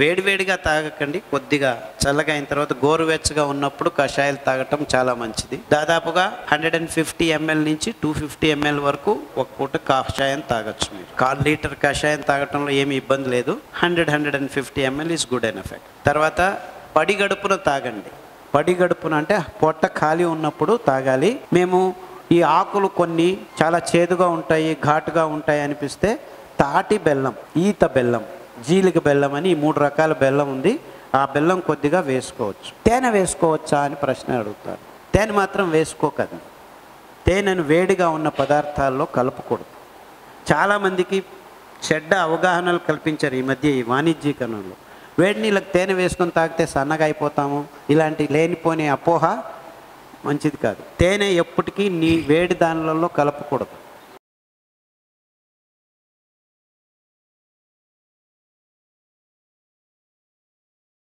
వేడివేడిగా తాగకండి, కొద్దిగా చల్లగా అయిన తర్వాత గోరువెచ్చగా ఉన్నప్పుడు కషాయాలు తాగటం చాలా మంచిది. దాదాపుగా 150 ml నుంచి 250 ml వరకు ఒక పూట కషాయం తాగొచ్చు. మీరు 1/4 లీటర్ కషాయం తాగటంలో ఏమి ఇబ్బంది లేదు. 150 ml ఈజ్ గుడ్ ఎనఫ్. తర్వాత పడిగడుపున తాగండి. పడిగడుపున అంటే పొట్ట ఖాళీ ఉన్నప్పుడు తాగాలి. మేము ఈ ఆకులు కొన్ని చాలా చేదుగా ఉంటాయి, ఘాటుగా ఉంటాయి అనిపిస్తే తాటి బెల్లం, ఈత బెల్లం, జీలిక బెల్లం అని ఈ 3 రకాల బెల్లం ఉంది. ఆ బెల్లం కొద్దిగా వేసుకోవచ్చు. తేనె వేసుకోవచ్చా అని ప్రశ్న అడుగుతారు. తేనె మాత్రం వేసుకోకండి. తేనెను వేడిగా ఉన్న పదార్థాల్లో కలపకూడదు. చాలామందికి చెడ్డ అవగాహనలు కల్పించారు ఈ మధ్య ఈ వాణిజ్యీకరణలో. వేడి నీళ్ళకి తేనె వేసుకొని తాగితే సన్నగా అయిపోతాము, ఇలాంటి లేనిపోని అపోహ మంచిది కాదు. తేనె ఎప్పటికీ నీ వేడి దానిలలో కలపకూడదు.